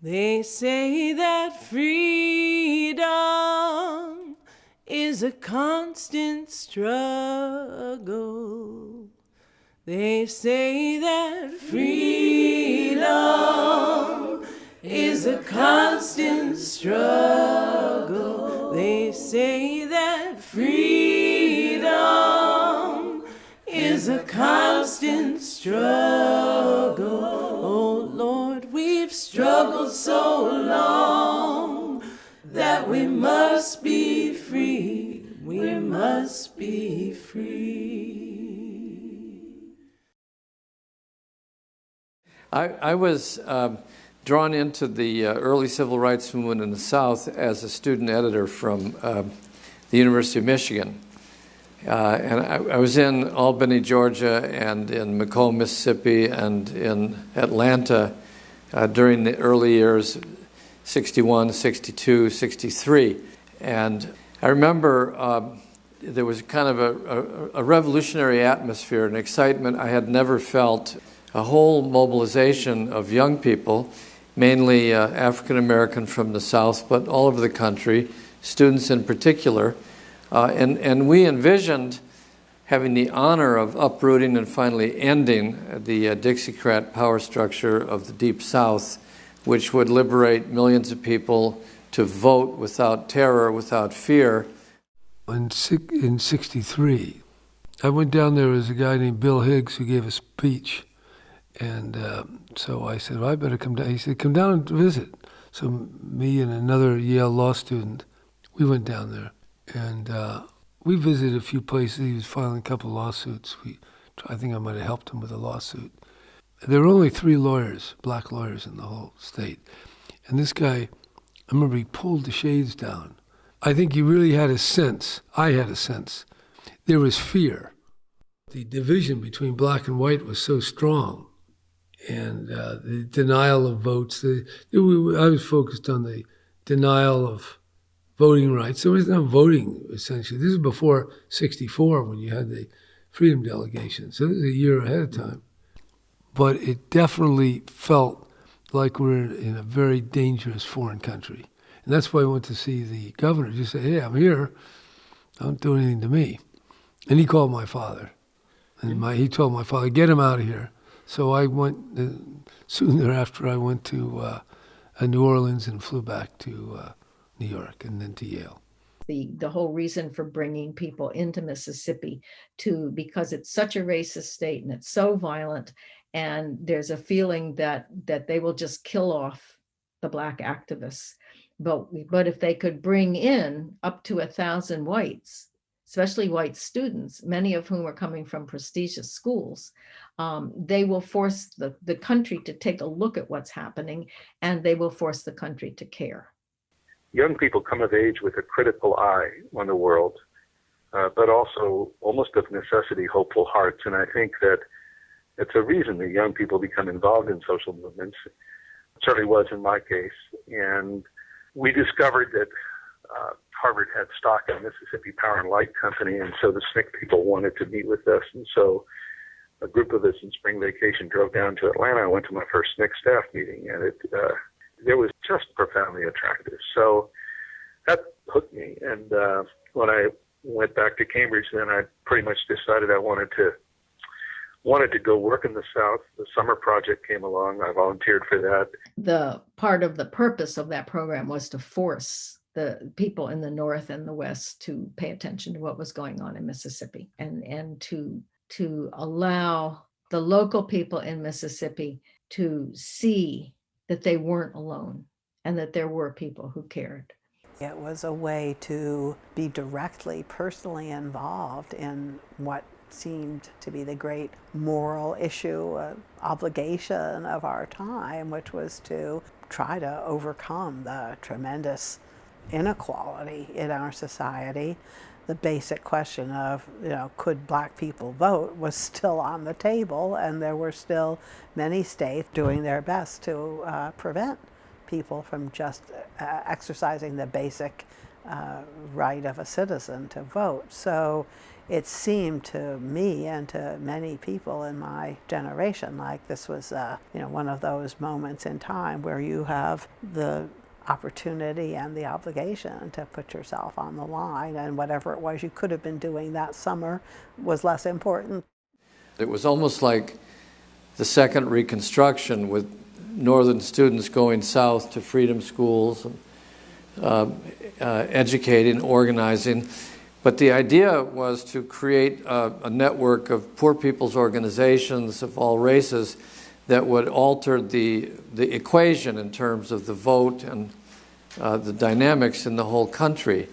They say that freedom is a constant struggle. They say that freedom is a constant struggle. They say that freedom is a constant struggle. Oh Lord, we've struggled so long that we must be free. We must be free. I was drawn into the early civil rights movement in the South as a student editor from the University of Michigan. And I was in Albany, Georgia, and in McComb, Mississippi, and in Atlanta during the early years, 61, 62, 63. And I remember there was kind of a revolutionary atmosphere, an excitement I had never felt, a whole mobilization of young people, mainly African American from the South, but all over the country, students in particular. And we envisioned having the honor of uprooting and finally ending the Dixiecrat power structure of the Deep South, which would liberate millions of people to vote without terror, without fear. In 63, I went down there as a guy named Bill Higgs who gave a speech. And so I said, well, I better come down. He said, come down and visit. So me and another Yale law student, we went down there. And we visited a few places. He was filing a couple of lawsuits. I think I might have helped him with a lawsuit. There were only 3 lawyers, black lawyers in the whole state. And this guy, I remember he pulled the shades down. I think he really had a sense, I had a sense, there was fear. The division between black and white was so strong. And the denial of votes, I was focused on the denial of voting rights. There was no voting, essentially. This is before 64 when you had the freedom delegation. So this is a year ahead of time. But it definitely felt like we're in a very dangerous foreign country. And that's why I went to see the governor. Just say, hey, I'm here. Don't do anything to me. And he called my father. And he told my father, get him out of here. So I went, soon thereafter, I went to New Orleans and flew back to New York and then to Yale. The whole reason for bringing people into Mississippi because it's such a racist state and it's so violent, and there's a feeling that they will just kill off the black activists. But if they could bring in up to 1,000 whites, especially white students, many of whom are coming from prestigious schools, they will force the country to take a look at what's happening, and they will force the country to care. Young people come of age with a critical eye on the world, but also almost of necessity hopeful hearts. And I think that it's a reason that young people become involved in social movements. It certainly was in my case. And we discovered that Harvard had stock in Mississippi Power and Light Company, and so the SNCC people wanted to meet with us. And so a group of us in spring vacation drove down to Atlanta. I went to my first SNCC staff meeting, and it was just profoundly attractive. So that hooked me. And when I went back to Cambridge, then I pretty much decided I wanted to go work in the South. The summer project came along. I volunteered for that. The part of the purpose of that program was to force the people in the North and the West to pay attention to what was going on in Mississippi, and to allow the local people in Mississippi to see that they weren't alone and that there were people who cared. It was a way to be directly, personally involved in what seemed to be the great moral issue, obligation of our time, which was to try to overcome the tremendous inequality in our society. The basic question of, could black people vote was still on the table, and there were still many states doing their best to prevent people from just exercising the basic right of a citizen to vote. So it seemed to me and to many people in my generation like this was one of those moments in time where you have the opportunity and the obligation to put yourself on the line, and whatever it was you could have been doing that summer was less important. It was almost like the second Reconstruction, with Northern students going south to freedom schools, educating, organizing. But the idea was to create a network of poor people's organizations of all races that would alter the equation in terms of the vote and the dynamics in the whole country.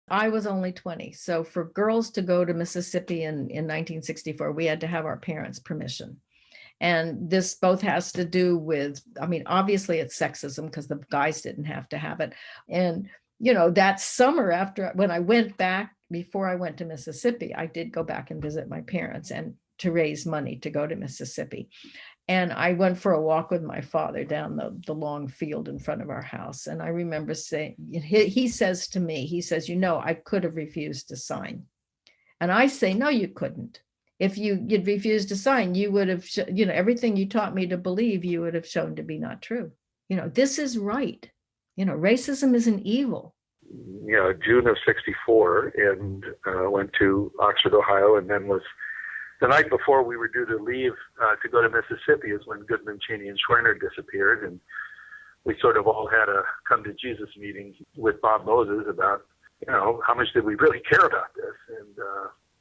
I was only 20, so for girls to go to Mississippi in 1964, we had to have our parents' permission. And this both has to do with, obviously it's sexism because the guys didn't have to have it. And, that summer when I went back, before I went to Mississippi, I did go back and visit my parents and to raise money to go to Mississippi. And I went for a walk with my father down the long field in front of our house. And I remember saying, he says to me, I could have refused to sign. And I say, no, you couldn't. If you'd refused to sign, you would have, everything you taught me to believe, you would have shown to be not true. This is right. Racism isn't evil. June of '64, and went to Oxford, Ohio, and then was the night before we were due to leave to go to Mississippi is when Goodman, Cheney, and Schwerner disappeared, and we sort of all had a come to Jesus meeting with Bob Moses about, how much did we really care about this? And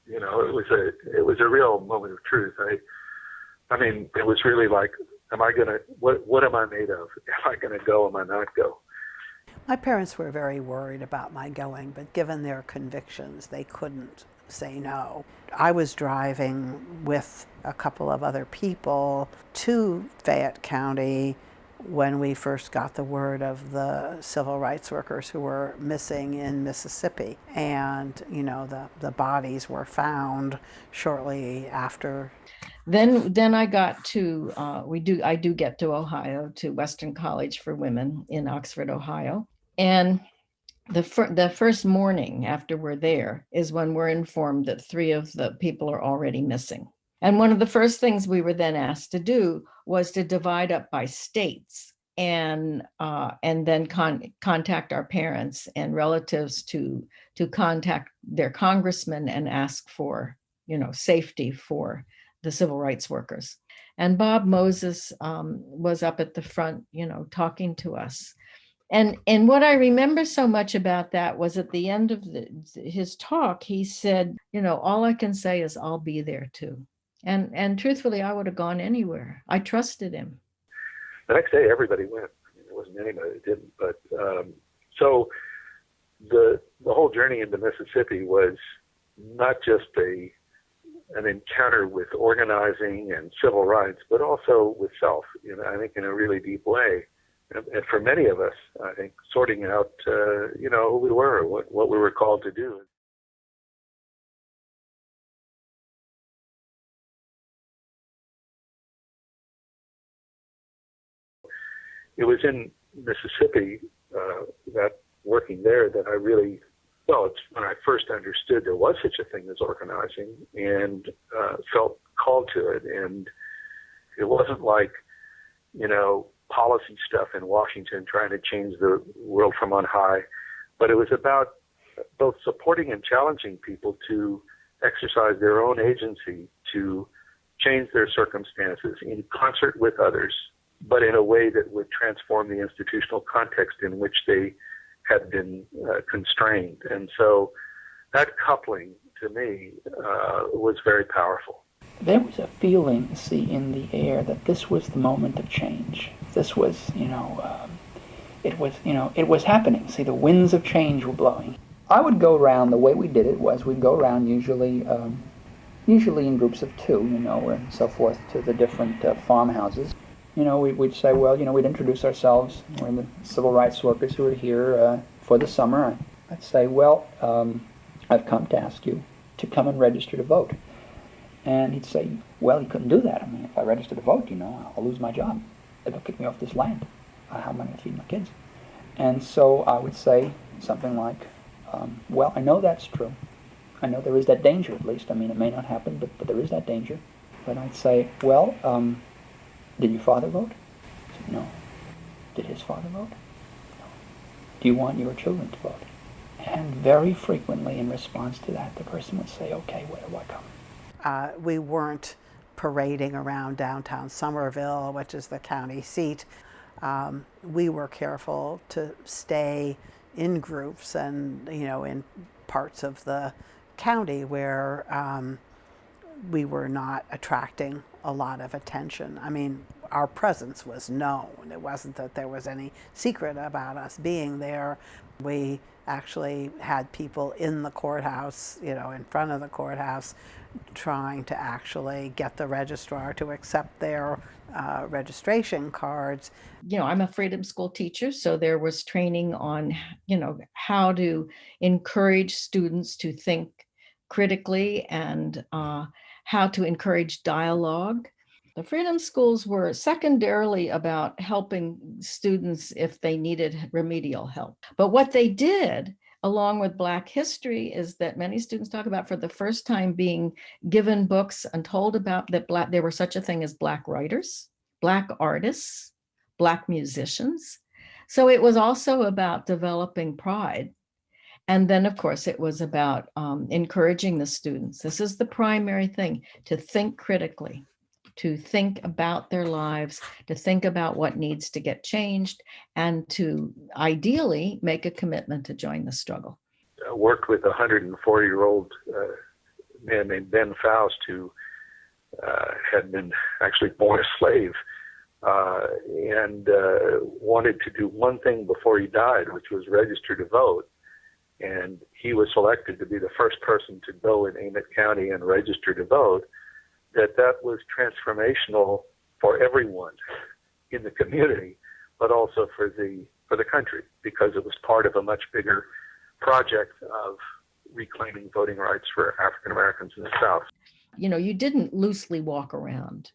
it was a real moment of truth. It was really like, what am I made of? Am I going to go? Am I not go? My parents were very worried about my going, but given their convictions, they couldn't say no. I was driving with a couple of other people to Fayette County when we first got the word of the civil rights workers who were missing in Mississippi. And, the bodies were found shortly after. Then I got to, I do get to Ohio, to Western College for Women in Oxford, Ohio. And the first morning after we're there is when we're informed that 3 of the people are already missing. And one of the first things we were then asked to do was to divide up by states and then contact our parents and relatives to contact their congressmen and ask for, safety for the civil rights workers. And Bob Moses was up at the front, talking to us. And what I remember so much about that was at the end of his talk, he said, all I can say is I'll be there too. And truthfully, I would have gone anywhere. I trusted him. The next day, everybody went. There wasn't anybody that didn't. But so the whole journey into Mississippi was not just an encounter with organizing and civil rights, but also with self. I think in a really deep way. And for many of us, I think sorting out, who we were, what we were called to do. It was in Mississippi, that working there, that I really, it's when I first understood there was such a thing as organizing and felt called to it. And it wasn't like, policy stuff in Washington trying to change the world from on high, but it was about both supporting and challenging people to exercise their own agency to change their circumstances in concert with others, but in a way that would transform the institutional context in which they had been constrained. And so that coupling, to me, was very powerful. There was a feeling, in the air that this was the moment of change. This was, it was happening. The winds of change were blowing. I would go around, the way we did it was we'd go around usually in groups of 2, and so forth, to the different farmhouses. We'd say, we'd introduce ourselves. We're the civil rights workers who are here for the summer. I'd say, I've come to ask you to come and register to vote. And he'd say, you couldn't do that. If I register to vote, I'll lose my job. They'll kick me off this land. how am I going to feed my kids? And so I would say something like, well, I know that's true. I know there is that danger, at least. I mean, it may not happen, but there is that danger. But I'd say, well, did your father vote? No. Did his father vote? No. Do you want your children to vote? And very frequently in response to that, the person would say, okay, where do I come? We weren't parading around downtown Somerville, which is the county seat. We were careful to stay in groups and, in parts of the county where we were not attracting a lot of attention. I mean, our presence was known. It wasn't that there was any secret about us being there. We actually had people in the courthouse, in front of the courthouse, trying to actually get the registrar to accept their registration cards. I'm a freedom school teacher, so there was training on, how to encourage students to think critically and how to encourage dialogue. The freedom schools were secondarily about helping students if they needed remedial help. But what they did, along with Black history, is that many students talk about for the first time being given books and told about that there were such a thing as Black writers, Black artists, Black musicians. So it was also about developing pride. And then, of course, it was about encouraging the students. This is the primary thing, to think critically, to think about their lives, to think about what needs to get changed, and to ideally make a commitment to join the struggle. I worked with a 104-year-old man named Ben Faust, who had been actually born a slave and wanted to do one thing before he died, which was register to vote. And he was selected to be the first person to go in Amet County and register to vote. That was transformational for everyone in the community, but also for the country, because it was part of a much bigger project of reclaiming voting rights for African Americans in the South. You didn't loosely walk around.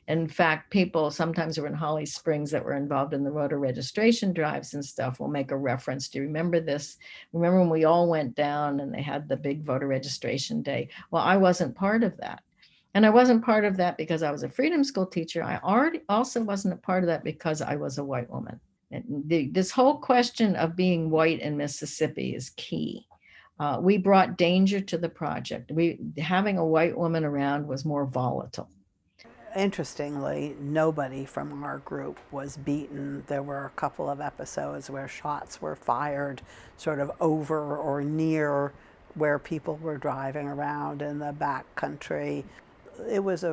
In fact, people sometimes who were in Holly Springs that were involved in the voter registration drives and stuff will make a reference. Do you remember this? Remember when we all went down and they had the big voter registration day? Well, I wasn't part of that. And I wasn't part of that because I was a freedom school teacher. I also wasn't a part of that because I was a white woman. This whole question of being white in Mississippi is key. We brought danger to the project. Having a white woman around was more volatile. Interestingly, nobody from our group was beaten. There were a couple of episodes where shots were fired sort of over or near where people were driving around in the back country. It was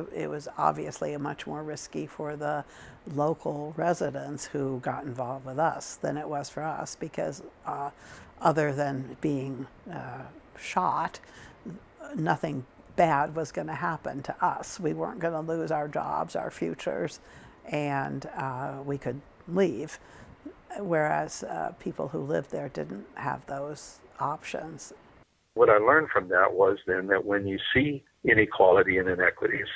obviously much more risky for the local residents who got involved with us than it was for us, because other than being shot, nothing bad was going to happen to us. We weren't going to lose our jobs, our futures, and we could leave. Whereas people who lived there didn't have those options. What I learned from that was then that when you see inequality and inequities,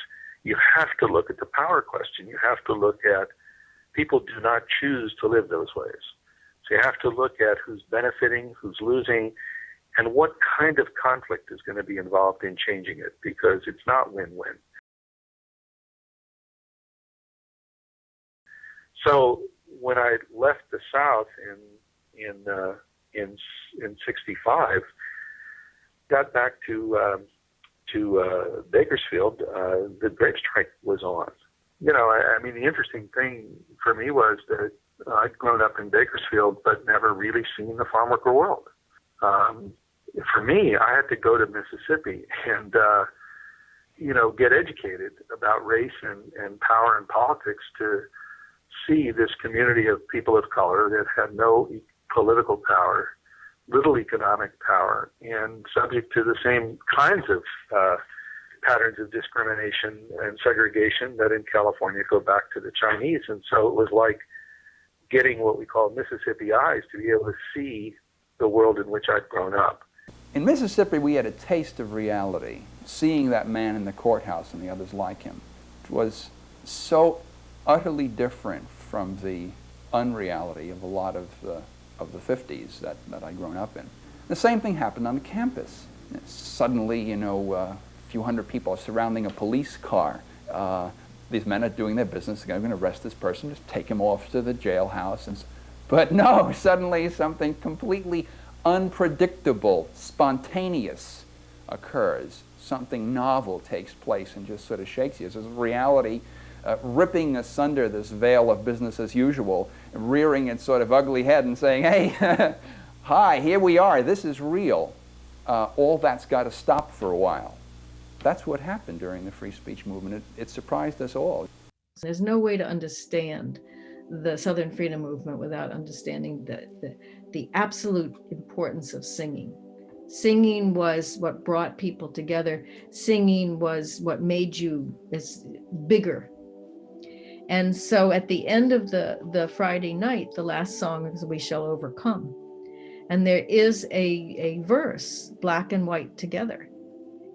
you have to look at the power question. You have to look at people do not choose to live those ways. So you have to look at who's benefiting, who's losing, and what kind of conflict is going to be involved in changing it, because it's not win-win. So when I left the South in '65, got back to Bakersfield, the grape strike was on. I mean, the interesting thing for me was that I'd grown up in Bakersfield, but never really seen the farm worker world. For me, I had to go to Mississippi and, get educated about race and power and politics to see this community of people of color that had no political power, little economic power, and subject to the same kinds of patterns of discrimination and segregation that in California go back to the Chinese. And so it was like getting what we call Mississippi eyes to be able to see the world in which I'd grown up. In Mississippi, we had a taste of reality, seeing that man in the courthouse and the others like him. It was so utterly different from the unreality of a lot of the 50s that I'd grown up in. The same thing happened on the campus. Suddenly, a few hundred people are surrounding a police car. These men are doing their business. They're going to arrest this person, just take him off to the jailhouse. But no, suddenly something completely unpredictable, spontaneous occurs. Something novel takes place and just sort of shakes you. It's reality ripping asunder this veil of business as usual, rearing its sort of ugly head and saying, hey, hi, here we are, this is real. All that's got to stop for a while. That's what happened during the free speech movement. It surprised us all. There's no way to understand the Southern Freedom Movement without understanding the absolute importance of singing. Singing was what brought people together. Singing was what made you bigger. And so at the end of the Friday night, the last song is "We Shall Overcome." And there is a verse, black and white together.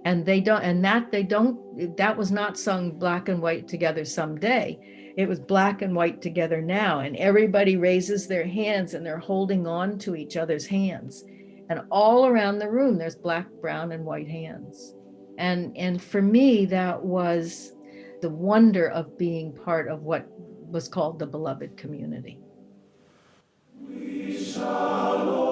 And that was not sung black and white together someday. It was black and white together now. And everybody raises their hands and they're holding on to each other's hands. And all around the room, there's black, brown, and white hands. And for me, that was the wonder of being part of what was called the beloved community. We shall